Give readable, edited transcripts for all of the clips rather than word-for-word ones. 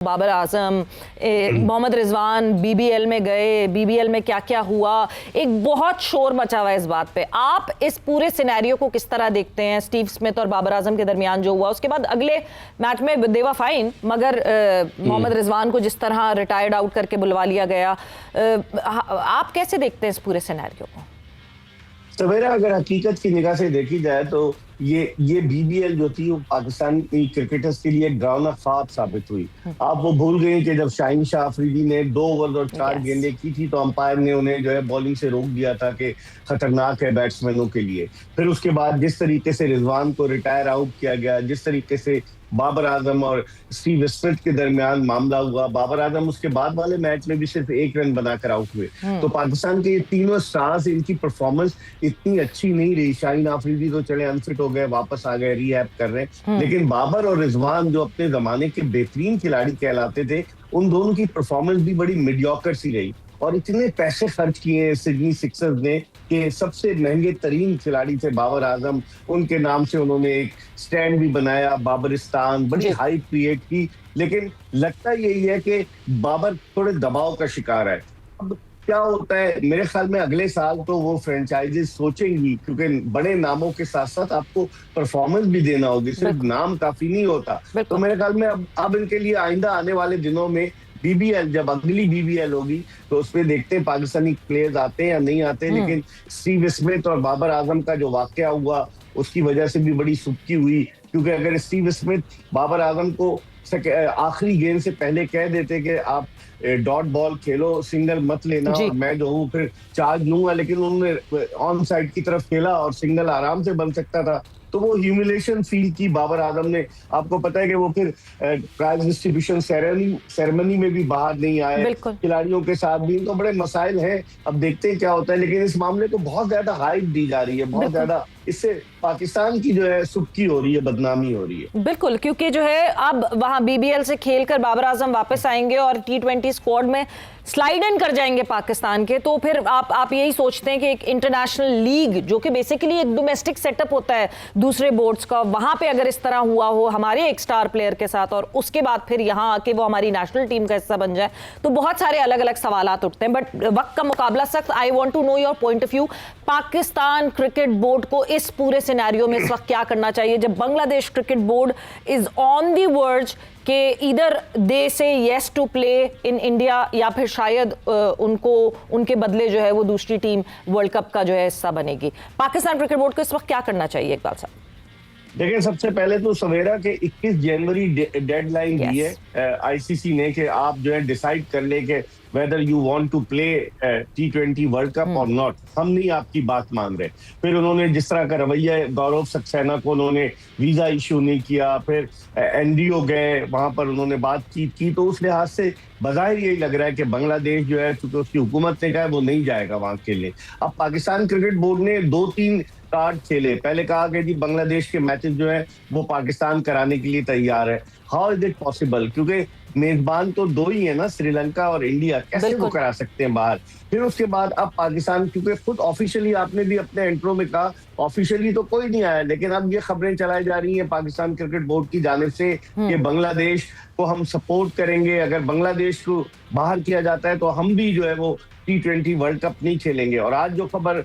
Babar Azam, Mohammad Rizwan BBL में गए, BBL में क्या क्या हुआ, एक बहुत शोर मचा हुआ है इस बात पे। आप इस पूरे सिनेरियो को किस तरह देखते हैं? स्टीव स्मिथ और बाबर आजम के दरमियान जो हुआ, उसके बाद अगले मैच में दे वर फाइन, मगर मोहम्मद रिजवान को जिस तरह रिटायर्ड आउट करके बुलवा लिया गया, आप कैसे देखते हैं इस पूरे सिनेरियो को? सवेरा, अगर हकीकत की निगाह से देखी जाए तो ये बीबीएल जो थी वो पाकिस्तान की क्रिकेटर्स के लिए डरावना ख्वाब साबित हुई। आप वो भूल गए कि जब शाहीन शाह अफरीदी ने 2 ओवर और 4 गेंदें की थी तो अंपायर ने उन्हें जो है बॉलिंग से रोक दिया था कि खतरनाक है बैट्समैनों के लिए। फिर उसके बाद जिस तरीके से रिजवान को रिटायर आउट किया गया, जिस तरीके से बाबर आजम और स्टीव स्मिथ के दरमियान मामला हुआ, बाबर आजम उसके बाद वाले मैच में भी सिर्फ 1 रन बनाकर आउट हुए। तो पाकिस्तान के ये तीनों स्टार्स, इनकी परफॉर्मेंस इतनी अच्छी नहीं रही। शाहीन अफरीदी तो चले अनफिट हो गए, वापस आ गए, रीहैब कर रहे हैं, लेकिन बाबर और रिजवान जो अपने जमाने के बेहतरीन खिलाड़ी कहलाते थे, उन दोनों की परफॉर्मेंस भी बड़ी मीडियोकर सी रही। और इतने पैसे खर्च किए सिडनी सिक्सर्स ने कि सबसे महंगे तरीन खिलाड़ी थे बाबर आजम, उनके नाम से उन्होंने एक स्टैंड भी बनाया, बाबरिस्तान, बड़ी हाइप क्रिएट की। लेकिन लगता यही है कि बाबर थोड़े दबाव का शिकार है। अब क्या होता है, मेरे ख्याल में अगले साल तो वो फ्रेंचाइजीज सोचेंगी, क्योंकि बड़े नामों के साथ साथ आपको परफॉर्मेंस भी देना होगी, सिर्फ नाम काफी नहीं होता। तो मेरे ख्याल में अब इनके लिए आइंदा आने वाले दिनों में बीबीएल, जब अगली बीबीएल होगी तो उसमें देखते हैं पाकिस्तानी प्लेयर्स आते हैं या नहीं आते। लेकिन स्टीव स्मिथ और बाबर आजम का जो वाकया हुआ उसकी वजह से भी बड़ी सुक्की हुई, क्योंकि अगर स्टीव स्मिथ बाबर आजम को आखिरी गेंद से पहले कह देते कि आप डॉट बॉल खेलो, सिंगल मत लेना और मैं जो हूँ फिर चार्ज लूंगा, लेकिन उन्होंने ऑन साइड की तरफ खेला और सिंगल आराम से बन सकता था, तो वो ह्यूमिलेशन फील की बाबर आजम ने। आपको पता है कि वो फिर प्राइज डिस्ट्रीब्यूशन सेरेमनी में भी बाहर नहीं आए, खिलाड़ियों के साथ भी। तो बड़े मसाइल हैं, अब देखते हैं क्या होता है। लेकिन इस मामले को बहुत ज्यादा हाइप दी जा रही है, बहुत ज्यादा, इससे पाकिस्तान की जो है सुक्की हो रही है, बदनामी हो रही है। बिल्कुल, क्योंकि जो है अब वहां बीबीएल से खेलकर बाबर आजम वापस आएंगे और T20 स्क्वाड में स्लाइड इन कर जाएंगे पाकिस्तान के, तो फिर आप यही सोचते हैं कि एक इंटरनेशनल लीग जो कि बेसिकली एक डोमेस्टिक सेटअप होता है दूसरे बोर्ड्स का, वहां पे अगर इस तरह हुआ हो हमारे एक स्टार प्लेयर के साथ और उसके बाद फिर यहां आके वो हमारी नेशनल टीम का हिस्सा बन जाए, तो बहुत सारे अलग अलग सवालात उठते हैं। बट वक्त का मुकाबला सख्त। I want to know your point of view. Pakistan cricket board को इस पूरे सिनेरियो में इस वक्त क्या करना चाहिए, जब Bangladesh cricket board is on the verge कि either they say yes to play in India, या फिर शायद उनको उनके बदले जो है वो दूसरी टीम वर्ल्ड कप का जो है हिस्सा बनेगी? पाकिस्तान क्रिकेट बोर्ड को इस वक्त क्या करना चाहिए इकबाल साहब? देखिए, सबसे पहले तो सवेरा के 21 जनवरी डेडलाइन दी है आईसीसी ने कि आप जो है डिसाइड कर ले कि whether you want to play T20 world cup और नॉट। हम नहीं आपकी बात मान रहे। फिर उन्होंने जिस तरह का रवैया, गौरव सक्सेना को उन्होंने वीजा इशू नहीं किया, फिर एनडीओ गए, वहां पर उन्होंने बातचीत की, तो उस लिहाज से बजाहिर यही लग रहा है कि बांग्लादेश जो है, क्योंकि उसकी हुकूमत ने कहा है वो नहीं जाएगा वहां के लिए। अब पाकिस्तान क्रिकेट बोर्ड ने 2-3 कार्ड खेले। पहले कहा कि जी बांग्लादेश के मैचेस जो है वो पाकिस्तान कराने के लिए तैयार है। हाउ इज इट पॉसिबल, क्योंकि मेजबान तो 2 ही है ना, श्रीलंका और इंडिया, कैसे वो करा सकते हैं बाहर? फिर उसके बाद अब पाकिस्तान, क्योंकि खुद ऑफिशियली आपने भी अपने इंट्रो में कहा ऑफिशियली तो कोई नहीं आया, लेकिन अब ये खबरें चलाई जा रही हैं पाकिस्तान क्रिकेट बोर्ड की जानिब से कि बांग्लादेश को हम सपोर्ट करेंगे, अगर बांग्लादेश को बाहर किया जाता है तो हम भी जो है वो T20 वर्ल्ड कप नहीं खेलेंगे। और आज जो खबर,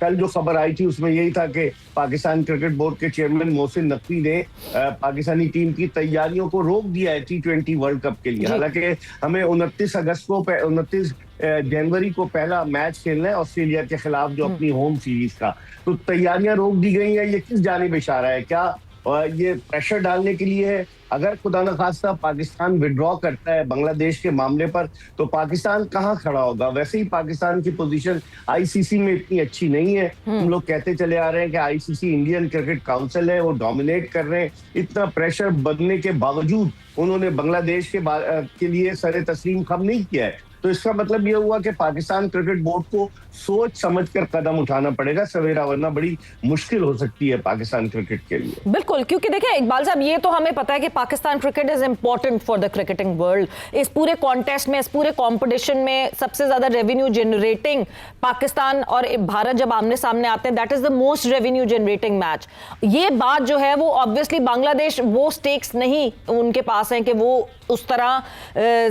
कल जो खबर आई थी उसमें यही था कि पाकिस्तान क्रिकेट बोर्ड के चेयरमैन मोहसिन नकवी ने पाकिस्तानी टीम की तैयारियों को रोक दिया है T20 वर्ल्ड कप के लिए। हालांकि हमें 29 जनवरी को पहला मैच खेलना है ऑस्ट्रेलिया के खिलाफ, जो अपनी होम सीरीज का, तो तैयारियां रोक दी गई हैं। ये किस जानिब इशारा है? क्या ये प्रेशर डालने के लिए है? अगर खुदा न खास्ता पाकिस्तान विड्रॉ करता है बांग्लादेश के मामले पर, तो पाकिस्तान कहाँ खड़ा होगा? वैसे ही पाकिस्तान की पोजीशन आईसीसी में इतनी अच्छी नहीं है। हम लोग कहते चले आ रहे हैं कि आईसीसी इंडियन क्रिकेट काउंसिल है, वो डोमिनेट कर रहे हैं। इतना प्रेशर बनने के बावजूद उन्होंने बांग्लादेश के लिए सरे तस्लीम खम नहीं किया है। तो इसका मतलब ये हुआ कि पाकिस्तान क्रिकेट बोर्ड को सोच समझ कर कदम उठाना पड़ेगा सवेरा, वरना बड़ी मुश्किल हो सकती है पाकिस्तान क्रिकेट के लिए। बिल्कुल, क्योंकि देखिए इकबाल साहब, ये तो हमें पता है कि Pakistan cricket is important for the cricketing world. इस पूरे कॉन्टेस्ट में, इस पूरे कंपटीशन में सबसे ज्यादा रेवेन्यू जनरेटिंग पाकिस्तान और भारत जब आमने सामने आते हैं, that is the most revenue generating match. ये बात जो है वो ऑब्वियसली बांग्लादेश, वो स्टेक्स नहीं उनके पास हैं कि वो उस तरह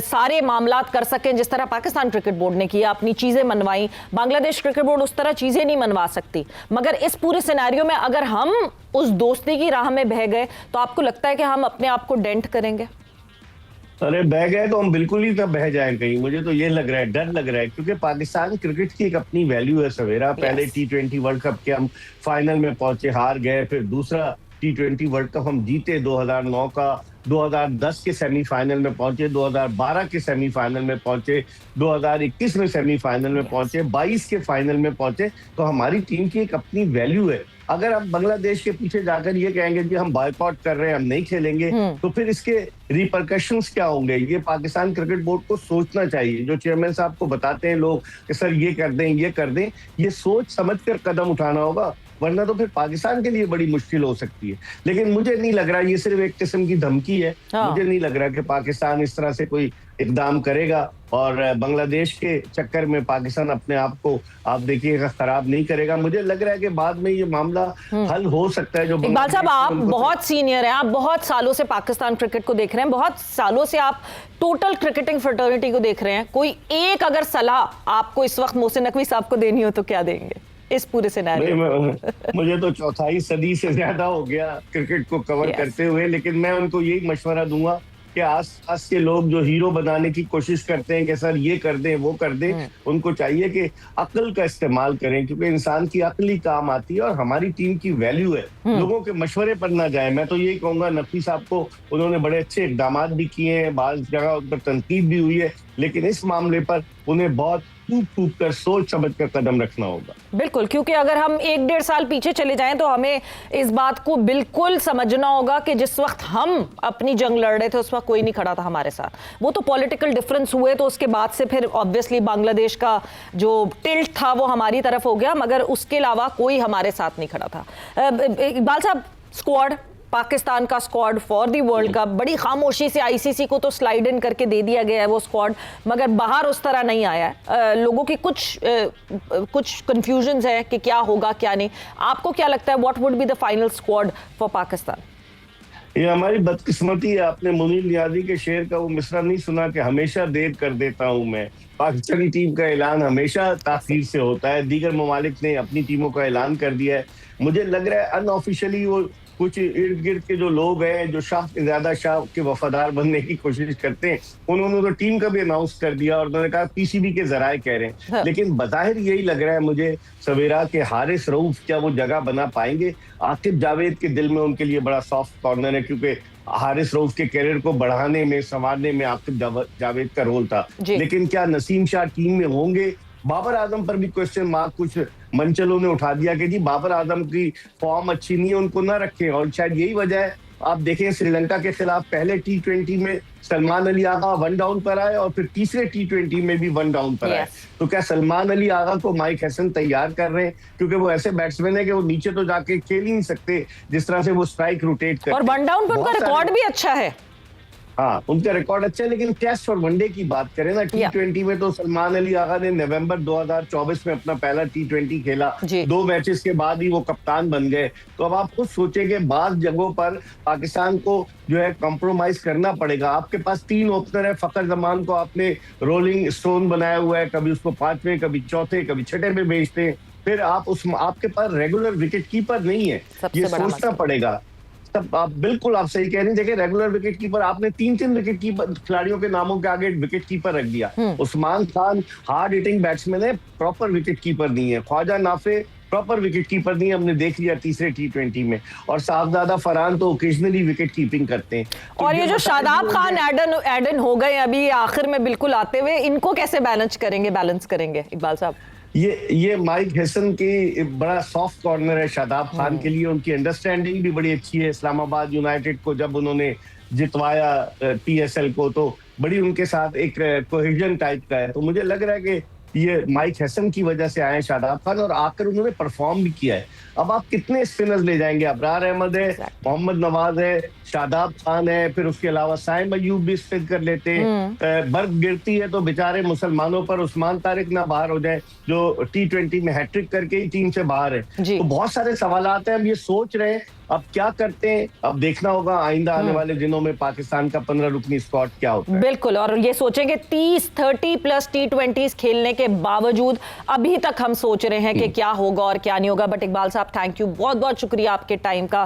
सारे मामलात कर सकें जिस तरह पाकिस्तान क्रिकेट बोर्ड ने किया, अपनी चीजें मनवाई। बांग्लादेश क्रिकेट बोर्ड उस तरह चीजें नहीं मनवा सकती। मगर इस पूरे सिनेरियो में अगर हम उस दोस्ती की राह में बह गए तो आपको लगता है कि हम अपने आप को डेंट करेंगे? अरे बह गए तो हम बिल्कुल ही तब बह जाए कहीं, मुझे तो ये लग रहा है, डर लग रहा है, क्योंकि पाकिस्तान क्रिकेट की एक अपनी वैल्यू है सवेरा। पहले T20 वर्ल्ड कप के हम फाइनल में पहुंचे, हार गए, फिर दूसरा T20 वर्ल्ड कप हम जीते 2009 का, 2010 के सेमीफाइनल में पहुंचे, 2012 के सेमीफाइनल में पहुंचे, 2021 में सेमीफाइनल में पहुंचे, 22 के फाइनल में पहुंचे। तो हमारी टीम की एक अपनी वैल्यू है। अगर हम बांग्लादेश के पीछे जाकर ये कहेंगे कि हम बॉयकॉट कर रहे हैं, हम नहीं खेलेंगे, तो फिर इसके रिपरकशंस क्या होंगे? ये पाकिस्तान क्रिकेट बोर्ड को सोचना चाहिए। जो चेयरमैन साहब को बताते हैं लोग कि सर ये कर दें, ये कर दें, ये सोच समझ कर कदम उठाना होगा, वरना तो फिर पाकिस्तान के लिए बड़ी मुश्किल हो सकती है। लेकिन मुझे नहीं लग रहा, ये सिर्फ एक किस्म की धमकी है। मुझे नहीं लग रहा कि पाकिस्तान इस तरह से कोई इकदाम करेगा और बांग्लादेश के चक्कर में पाकिस्तान अपने आप को, आप देखिएगा, खराब नहीं करेगा। मुझे लग रहा है कि बाद में ये मामला हल हो सकता है। जो इकबाल साहब, आप बहुत सीनियर हैं, आप बहुत सालों से पाकिस्तान क्रिकेट को देख रहे हैं, बहुत सालों से आप टोटल क्रिकेटिंग फ्रेटर्निटी को देख रहे हैं। कोई एक अगर सलाह आपको इस वक्त मोहसिन नकवी साहब को देनी हो तो क्या देंगे इस पूरे सिनेरियो में? मुझे तो चौथाई सदी से ज्यादा हो गया क्रिकेट को कवर करते हुए, लेकिन मैं उनको यही मशवरा दूंगा कि आस-पास के लोग जो हीरो बनाने की कोशिश करते हैं कि सर ये कर दें, वो कर दें, उनको चाहिए कि अक्ल का इस्तेमाल करें, क्योंकि इंसान की अक्ल ही काम आती है और हमारी टीम की वैल्यू है। लोगों के मशवरे पर ना जाए। मैं तो यही कहूंगा, नकवी साहब को, उन्होंने बड़े अच्छे इकदाम भी किए हैं, बाज़ जगह उन पर तनकीद भी हुई है, लेकिन इस मामले पर उन्हें बहुत फूक कर सोच समझ कर कदम रखना होगा। बिल्कुल, क्योंकि अगर हम 1-1.5 साल पीछे चले जाएं तो हमें इस बात को बिल्कुल समझना होगा कि जिस वक्त हम अपनी जंग लड़ रहे थे उस वक्त कोई नहीं खड़ा था हमारे साथ। वो तो पॉलिटिकल डिफरेंस हुए तो उसके बाद से फिर ऑब्वियसली बांग्लादेश का जो टिल्ट था वो हमारी तरफ हो गया, मगर उसके अलावा कोई हमारे साथ नहीं खड़ा था। इकबाल साहब, स्क्वाड, पाकिस्तान का squad for the world cup, बड़ी खामोशी से आईसीसी को तो स्लाइड इन करके दे दिया गया है वो स्क्वाड, मगर बाहर उस तरह नहीं आया है। लोगों की कुछ कंफ्यूजन्स है कि क्या होगा क्या नहीं। आपको क्या लगता है, what would be the final squad for Pakistan? ये हमारी बदकिस्मती है। आपने मुनीर नियाजी के शेर का वो मिसरा नहीं सुना कि हमेशा देर कर देता हूं मैं? पाकिस्तानी टीम का ऐलान हमेशा ताखीर से होता है। दीगर ममालिक ने अपनी टीमों का ऐलान कर दिया है। मुझे लग रहा है अनऑफिशियली वो कुछ इर्द गिर्द के जो लोग हैं, जो शाह से ज्यादा शाह के वफादार बनने की कोशिश करते हैं, उन्होंने तो टीम का भी अनाउंस कर दिया और उन्होंने कहा पीसीबी के जराए कह रहे हैं। हाँ। लेकिन बज़ाहिर यही लग रहा है मुझे सवेरा के हारिस रऊफ क्या वो जगह बना पाएंगे? आकिब जावेद के दिल में उनके लिए बड़ा सॉफ्ट कॉर्नर है, क्योंकि हारिस रऊफ के कैरियर को बढ़ाने में, संवारने में आकिब जावेद का रोल था। लेकिन क्या नसीम शाह टीम में होंगे? बाबर आजम पर भी क्वेश्चन मार्क कुछ मंचलों ने उठा दिया कि जी बाबर आजम की फॉर्म अच्छी नहीं है, उनको ना रखें। और शायद यही वजह है, आप देखें श्रीलंका के खिलाफ पहले T20 में सलमान अली आगा 1 डाउन पर आए और फिर तीसरे T20 में भी 1 डाउन पर आए। तो क्या सलमान अली आगा को माइक हसन तैयार कर रहे हैं? क्योंकि वो ऐसे बैट्समैन है कि वो नीचे तो जाके खेल ही नहीं सकते जिस तरह से वो स्ट्राइक रोटेट करते हैं। और 1 डाउन पर उनका रिकॉर्ड भी अच्छा है। हाँ, उनका रिकॉर्ड अच्छा है, लेकिन टेस्ट और वनडे की बात करें ना, T20 में तो सलमान अली आगा ने नवंबर 2024 में अपना पहला T20 खेला, 2 मैचेस के बाद ही वो कप्तान बन गए। तो अब आप खुद सोचेंगे, बात जगहों पर पाकिस्तान को जो है कॉम्प्रोमाइज करना पड़ेगा। आपके पास 3 ओपनर है, फखर जमान को आपने रोलिंग स्टोन बनाया हुआ है, कभी उसको 5वें, कभी चौथे, कभी छठे में भेजते हैं। फिर आपके पास रेगुलर विकेट कीपर नहीं है, ये सोचना पड़ेगा। तब आप बिल्कुल आप सही कह रहे हैं। देखिए, रेगुलर विकेट कीपर आपने 3 विकेट कीपर खिलाड़ियों के नामों के आगे विकेट कीपर रख दिया। Usman Khan hard hitting batsman है, प्रॉपर विकेट कीपर नहीं है। Khawaja Nafay proper wicket keeper नहीं है, हमने देख लिया तीसरे T20 में। और साहबजादा फरहान तो ओकेजनली विकेट कीपिंग करते हैं। और ये जो शादाब खान एडन हो गए अभी आखिर में बिल्कुल आते हुए, इनको कैसे बैलेंस करेंगे इकबाल साहब? ये माइक हसन की बड़ा सॉफ्ट कॉर्नर है शादाब खान के लिए। उनकी अंडरस्टैंडिंग भी बड़ी अच्छी है। इस्लामाबाद यूनाइटेड को जब उन्होंने जितवाया PSL को, तो बड़ी उनके साथ एक कोहेजन टाइप का है। तो मुझे लग रहा है कि ये माइक हैसन की वजह से आए शादाब खान, और आकर उन्होंने परफॉर्म भी किया है। अब आप कितने स्पिनर्स ले जाएंगे? अबरार अहमद है, मोहम्मद नवाज है, शादाब खान है, फिर उसके अलावा साइम अयूब भी स्पिन कर लेते हैं। बर्फ गिरती है तो बेचारे मुसलमानों पर उस्मान तारिक ना बाहर हो जाए, जो T20 में हैट्रिक करके ही टीम से बाहर है। तो बहुत सारे सवालात हैं। हम ये सोच रहे हैं अब क्या करते हैं, अब देखना होगा आइंदा आने वाले दिनों में पाकिस्तान का 15 रुकनी स्क्वाड क्या होता है। बिल्कुल, और ये सोचेंगे 30 प्लस T20 खेलने के बावजूद अभी तक हम सोच रहे हैं कि क्या होगा और क्या नहीं होगा। बट इकबाल साहब, थैंक यू, बहुत बहुत शुक्रिया आपके टाइम का।